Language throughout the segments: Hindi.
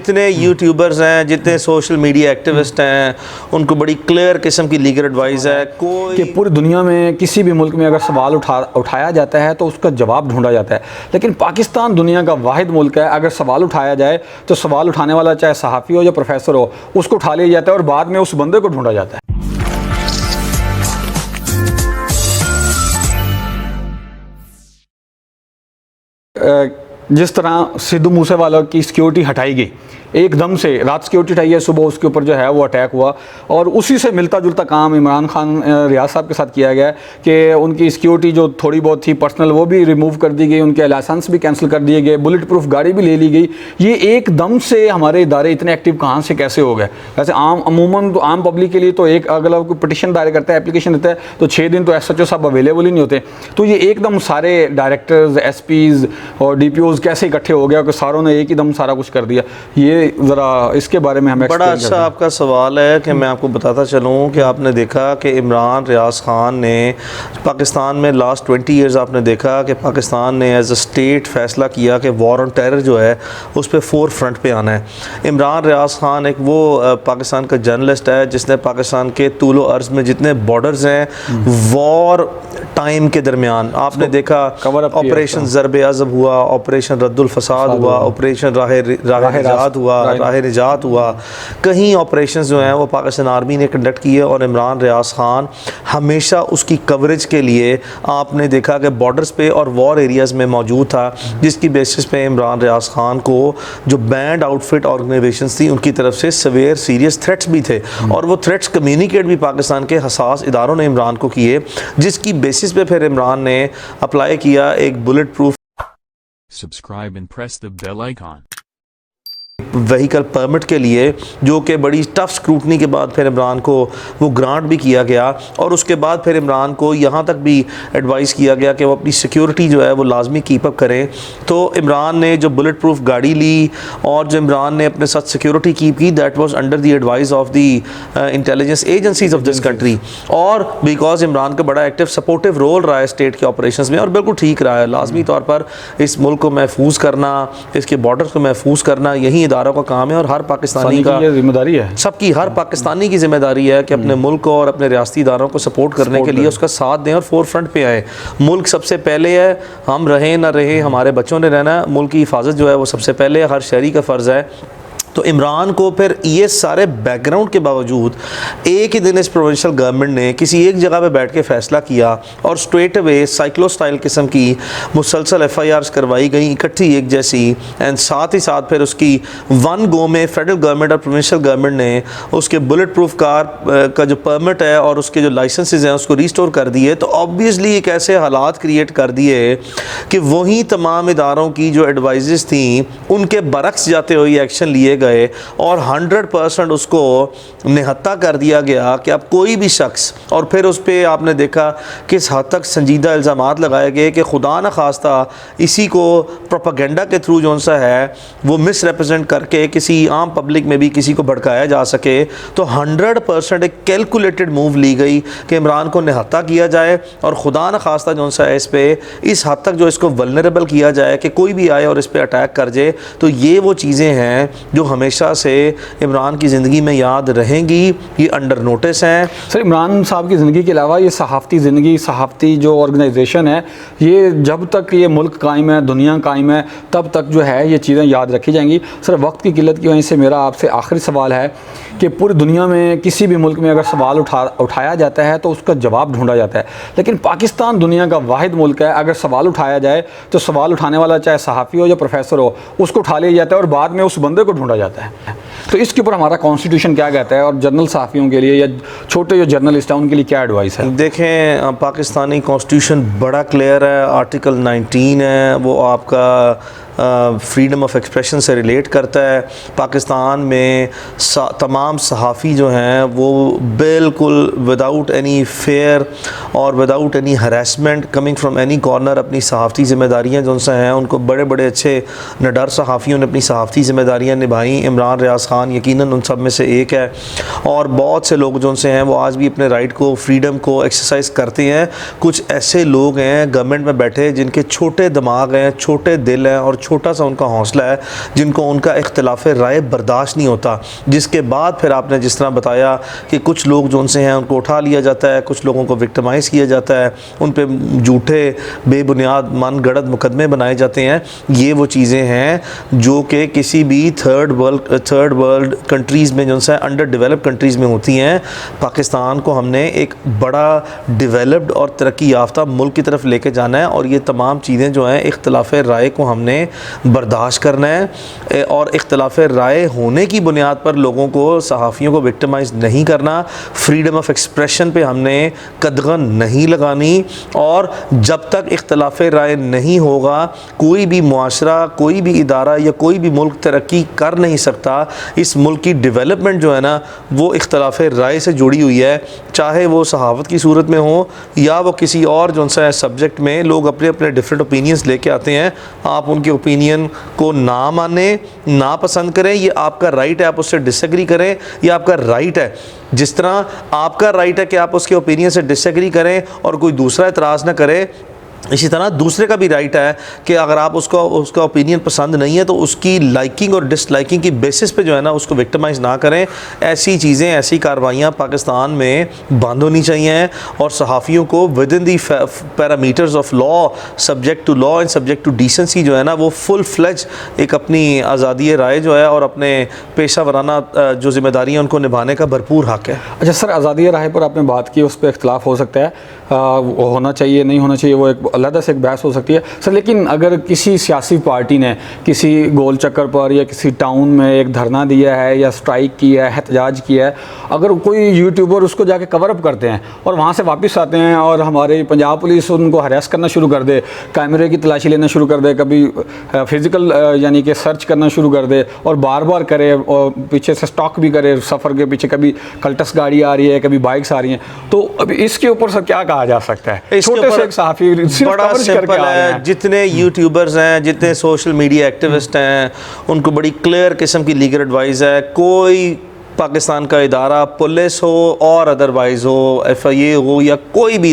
जितने यूट्यूबर्स हैं, जितने सोशल मीडिया एक्टिविस्ट हैं, उनको बड़ी क्लियर किस्म की लीगल एडवाइस है कोई कि पूरी दुनिया में किसी भी मुल्क में अगर सवाल उठाया जाता है तो उसका जवाब ढूंढा जाता है, लेकिन पाकिस्तान दुनिया का वाहिद मुल्क है, अगर सवाल उठाया जाए तो सवाल उठाने वाला चाहे सहाफ़ी हो या प्रोफेसर हो, उसको उठा लिया जाता है और बाद में उस बंदे को ढूंढा जाता है। जिस तरह सिद्धू मूसेवाला की सिक्योरिटी हटाई गई, एकदम से रात सिक्योरिटी हटाई है, सुबह उसके ऊपर जो है वो अटैक हुआ, और उसी से मिलता जुलता काम इमरान खान रियाज साहब के साथ किया गया कि उनकी सिक्योरिटी जो थोड़ी बहुत थी पर्सनल वो भी रिमूव कर दी गई, उनके लाइसेंस भी कैंसिल कर दिए गए, बुलेट प्रूफ गाड़ी भी ले ली गई। ये एकदम से हमारे इदारे इतने एक्टिव कहाँ से कैसे हो गए? वैसे अमूमन तो आम पब्लिक के लिए तो एक अगला कोई पिटिशन दायर करता है, एप्लीकेशन देता है, तो 6 दिन तो SHO साहब अवेलेबल ही नहीं होते। तो ये एकदम सारे डायरेक्टर्स, SPs और DPOs कैसे इकट्ठे हो गया कि सारों ने एक ही दम सारा कुछ कर दिया? ये ज़रा इसके बारे में हमें बड़ा अच्छा आपका सवाल है कि मैं आपको बताता चलूँ कि आपने देखा कि इमरान रियाज खान ने पाकिस्तान में लास्ट 20 ईयर्स आपने देखा कि पाकिस्तान ने एज अ स्टेट फ़ैसला किया कि वॉर ऑन टेरर जो है उस पर फोर फ्रंट पे आना है। इमरान रियाज खान एक वो पाकिस्तान का जर्नलिस्ट है जिसने पाकिस्तान के तूलो अर्ज़ में जितने बॉर्डर्स हैं वॉर टाइम के दरमियान आपने देखा ऑपरेशन ज़रब अज़ब हुआ, ऑपरेशन रद्दुल फसाद हुआ, ऑपरेशन राह निजात हुआ, कहीं ऑपरेशंस जो हैं वो पाकिस्तान आर्मी ने कंडक्ट किए और इमरान रियाज खान हमेशा उसकी कवरेज के लिए आपने देखा कि बॉर्डर्स पे और वॉर एरियाज़ में मौजूद था, जिसकी बेसिस पे इमरान रियाज खान को जो बैंड आउटफिट ऑर्गेनाइजेशंस थी उनकी तरफ से सवेयर सीरियस थ्रेट्स भी थे और वो थ्रेट्स कम्युनिकेट भी पाकिस्तान के हसास इदारों ने इमरान को किए, जिसकी बेसिस पे फिर इमरान ने अप्लाई किया एक bullet proof Subscribe and press the bell icon. Vehicle permit के लिए, जो कि बड़ी टफ स्क्रूटनी के बाद फिर इमरान को वो ग्रांट भी किया गया और उसके बाद फिर इमरान को यहाँ तक भी एडवाइस किया गया कि वो अपनी सिक्योरिटी जो है वो लाजमी कीप अप करें। तो इमरान ने जो बुलेट प्रूफ गाड़ी ली और जो इमरान ने अपने साथ सिक्योरिटी कीप की, that was under the advice of the intelligence agencies of this country, और बिकॉज इमरान का बड़ा एक्टिव सपोर्टिव रोल रहा है स्टेट के ऑपरेशंस में और बिल्कुल ठीक रहा है। लाजमी तौर पर इस मुल्क को महफूज करना, इसके बॉर्डर को महफूज करना यही इदारों का काम है और हर पाकिस्तानी का जिम्मेदारी है, सबकी हर पाकिस्तानी की जिम्मेदारी है कि अपने मुल्क को और अपने रियासती इदारों को सपोर्ट करने के लिए उसका साथ दें और फोर फ्रंट पे आए। मुल्क सबसे पहले है, हम रहें ना रहें, हमारे बच्चों ने रहना, मुल्क की हिफाजत जो है वो सबसे पहले हर शहरी का फ़र्ज़ है। तो इमरान को फिर ये सारे बैकग्राउंड के बावजूद एक ही दिन इस प्रोविंशियल गवर्नमेंट ने किसी एक जगह पे बैठ के फ़ैसला किया और स्ट्रेट अवे साइक्लो स्टाइल किस्म की मुसलसल FIRs करवाई गई इकट्ठी एक जैसी, एंड साथ ही साथ फिर उसकी वन गो में फेडरल गवर्नमेंट और प्रोविंशियल गवर्नमेंट ने उसके बुलेट प्रूफ कार का जो परमिट है और उसके जो लाइसेंसेज हैं उसको रिस्टोर कर दिए। तो ऑब्वियसली एक ऐसे हालात क्रिएट कर दिए कि वही तमाम इदारों की जो एडवाइजेस थी उनके बरक्स जाते हुए एक्शन लिए गए और 100% उसको निहत्ता कर दिया गया कि अब कोई भी शख्स, और फिर उस पर आपने देखा किस हद तक संजीदा इल्ज़ामात लगाए गए कि खुदा न खास्ता इसी को प्रोपेगेंडा के थ्रू जो सा है वो मिस रिप्रेजेंट करके किसी आम पब्लिक में भी किसी को भड़काया जा सके। तो 100% एक कैलकुलेटेड मूव ली गई कि इमरान को निहत्ता किया जाए और खुदा न खास्ता जो सा है इस पर इस हद तक जो इसको वल्नरेबल किया जाए कि कोई भी आए और इस पर अटैक कर जाए। तो ये वो चीज़ें हैं जो हमेशा से इमरान की ज़िंदगी में याद रहेंगी, ये अंडर नोटिस हैं। सर, इमरान साहब की ज़िंदगी के अलावा ये सहाफ़ती ज़िंदगी, सहाफ़ती जो ऑर्गेनाइजेशन है, ये जब तक ये मुल्क कायम है, दुनिया कायम है, तब तक जो है ये चीज़ें याद रखी जाएंगी। सर, वक्त की किल्लत की वजह से मेरा आपसे आखिरी सवाल है कि पूरी दुनिया में किसी भी मुल्क में अगर सवाल उठाया जाता है तो उसका जवाब ढूंढा जाता है, लेकिन पाकिस्तान दुनिया का वाहिद मुल्क है, अगर सवाल उठाया जाए तो सवाल उठाने वाला चाहे सहाफ़ी हो या प्रोफेसर हो, उसको उठा लिया जाता है और बाद में उस बंदे को ढूंढा जाता है। तो इसके ऊपर हमारा कॉन्स्टिट्यूशन क्या कहता है और जर्नल सहाफ़ियों के लिए या छोटे जो जर्नलिस्ट हैं उनके लिए क्या एडवाइस है? देखें, पाकिस्तानी कॉन्स्टिट्यूशन बड़ा क्लियर है, आर्टिकल 19 है, वो आपका फ्रीडम ऑफ एक्सप्रेशन से रिलेट करता है। पाकिस्तान में तमाम सहाफ़ी जो हैं वो बिल्कुल विदाउट एनी फेयर और without any harassment coming from any corner अपनी सहाफ़ती ज़िम्मेदारियाँ जो उनसे हैं उनको बड़े बड़े अच्छे निडर सहाफ़ियों ने अपनी सहाफ़ती ज़िम्मेदारियाँ निभाई। इमरान रियाज खान यकीनन उन सब में से एक है। और बहुत से लोग जो उनसे हैं वो आज भी अपने राइट को, फ्रीडम को एक्सरसाइज करते हैं। कुछ ऐसे लोग हैं गवर्नमेंट में बैठे जिनके छोटे दिमाग हैं, छोटे दिल हैं और छोटा सा उनका हौसला है, जिनको उनका इख्तिलाफ राय बर्दाश्त नहीं होता। जिसके बाद फिर आपने जिस तरह बताया कि कुछ लोग जो उनसे हैं उनको उठा लिया जाता है, कुछ लोगों को विक्टिमाइज़ किया जाता है, उन पे झूठे बेबुनियाद मन गढ़ंत मुकदमे बनाए जाते हैं। ये वो चीज़ें हैं जो कि किसी भी थर्ड वर्ल्ड कंट्रीज़ में जो है अंडर डेवलप कंट्रीज़ में होती हैं। पाकिस्तान को हमने एक बड़ा डेवलप्ड और तरक्की याफ्ता मुल्क की तरफ लेके जाना है और ये तमाम चीज़ें जो हैं इख्तिलाफ राय को हमने बर्दाश्त करना है और इख्तिलाफ राय होने की बुनियाद पर लोगों को, सहाफ़ियों को विक्टिमाइज़ नहीं करना। फ्रीडम ऑफ एक्सप्रेशन पे हमने कदगन नहीं लगानी और जब तक इख्तिलाफ राय नहीं होगा कोई भी मुआशरा, कोई भी इदारा या कोई भी मुल्क तरक्की कर नहीं सकता। इस मुल्क की डेवलपमेंट जो है ना वो इख्तिलाफ राय से जुड़ी हुई है, चाहे वो सहावत की सूरत में हो या वो किसी और जो सा सब्जेक्ट में लोग अपने अपने डिफरेंट ओपिनियंस लेके आते हैं। आप उनके ओपिनियन को ना माने, ना पसंद करें, ये आपका राइट है। आप उससे डिसएग्री करें, ये आपका राइट है। जिस तरह आपका राइट है कि आप उसके ओपिनियन से डिसएग्री करें और कोई दूसरा एतराज़ ना करे, इसी तरह दूसरे का भी राइट है कि अगर आप उसका ओपिनियन पसंद नहीं है तो उसकी लाइकिंग और डिसलाइकिंग की बेसिस पे जो है ना उसको विक्टिमाइज़ ना करें। ऐसी चीज़ें, ऐसी कार्रवाइयाँ पाकिस्तान में बंद होनी चाहिए और सहाफ़ियों को within the parameters of law, subject to law and subject to decency जो है ना वो फुल फ्लेज एक अपनी आज़ादी राय जो है और अपने पेशा वराना जो ज़िम्मेदारी हैं उनको निभाने का भरपूर हक़ है। अच्छा सर, आज़ादी राय पर आपने बात की, उस पर इख्तिलाफ़ हो सकता है, होना चाहिए नहीं होना चाहिए, वो एक अलग से एक बहस हो सकती है सर। लेकिन अगर किसी सियासी पार्टी ने किसी गोल चक्कर पर या किसी टाउन में एक धरना दिया है या स्ट्राइक किया है, एहतजाज किया है, अगर कोई यूट्यूबर उसको जाके कवर अप करते हैं और वहाँ से वापस आते हैं और हमारी पंजाब पुलिस उनको हरास करना शुरू कर दे, कैमरे की तलाशी लेना शुरू कर दे, कभी फिज़िकल यानी कि सर्च करना शुरू कर दे और बार बार करे और पीछे से स्टॉक भी करे, सफ़र के पीछे कभी कल्टस गाड़ी आ रही है, कभी बाइक्स आ रही हैं, तो अभी इसके ऊपर सर क्या कहा जा सकता है? छोटे से एक सहाफ़ी बड़ा सिंपल है, जितने यूट्यूबर्स हैं, जितने सोशल मीडिया एक्टिविस्ट हैं, उनको बड़ी क्लियर किस्म की लीगल एडवाइस है। कोई पाकिस्तान का इदारा, पुलिस हो और अदरवाइज़ हो, FIA हो या कोई भी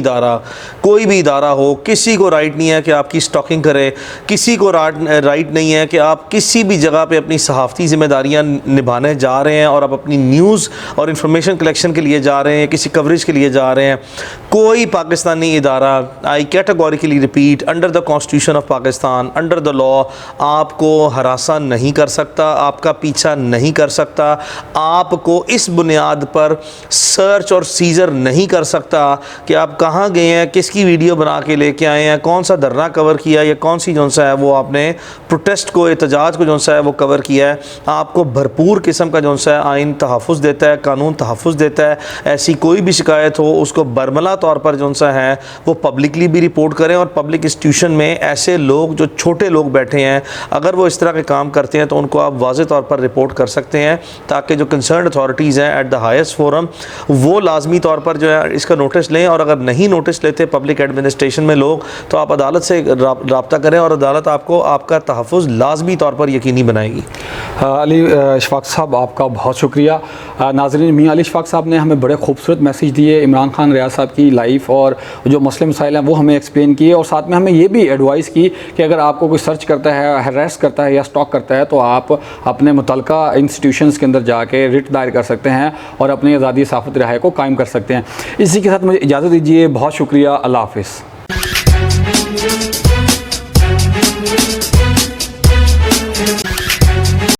इदारा हो, किसी को राइट नहीं है कि आपकी स्टॉकिंग करे, किसी को राइट नहीं है कि आप किसी भी जगह पे अपनी सहाफ़ती ज़िम्मेदारियाँ निभाने जा रहे हैं और आप अपनी न्यूज़ और इंफॉर्मेशन कलेक्शन के लिए जा रहे हैं, किसी कवरेज के लिए जा रहे हैं। कोई पाकिस्तानी इदारा, I categorically repeat, under the constitution of Pakistan, under the law, आपको हरासा नहीं कर सकता, आपका पीछा नहीं कर सकता, आपको इस बुनियाद पर सर्च और सीजर नहीं कर सकता कि आप कहाँ गए हैं, किसकी वीडियो बना के लेके आए हैं, कौन सा धरना कवर किया या कौन सी जो सा है वो आपने प्रोटेस्ट को, एहतजाज को जो सा है वो कवर किया है। आपको भरपूर किस्म का जो सा है आइन तहफ़्फ़ुज़ देता है, कानून तहफ़्फ़ुज़ देता है। ऐसी कोई भी शिकायत हो उसको बरमला तौर पर जो सा है वो पब्लिकली भी रिपोर्ट करें और पब्लिक इंस्टीट्यूशन में ऐसे लोग जो छोटे लोग बैठे हैं अगर वो इस तरह के काम करते हैं तो उनको आप वाज़ेह तौर पर रिपोर्ट कर सकते हैं ताकि जो कंसर्न अथॉरिटीज़ हैं एट द हाईएस्ट फोरम वो लाजमी तौर पर जो है इसका नोटिस लें और अगर नहीं नोटिस लेते पब्लिक एडमिनिस्ट्रेशन में लोग तो आप अदालत से रब्ता करें और अदालत आपको आपका तहफ़्फ़ुज़ लाजमी तौर पर यकीनी बनाएगी। अली इशफाक साहब, आपका बहुत शुक्रिया। नाज़रीन, मियां अली इशफाक साहब ने हमें बड़े खूबसूरत मैसेज दिए, इमरान खान रियाज साहब की लाइफ और जो मसले मसाइल हैं वो हमें एक्सप्लेन किए और साथ में हमें ये भी एडवाइस की कि अगर आपको कोई सर्च करता है, हरास करता है या स्टॉक करता है तो आप अपने मुतल्लिका इंस्टीट्यूशंस के अंदर जाके रिट दायर कर सकते हैं और अपनी आज़ादी सहाफ़त रिहाई को कायम कर सकते हैं। इसी के साथ मुझे इजाज़त दीजिए। बहुत शुक्रिया। अल्लाह हाफ़िज़।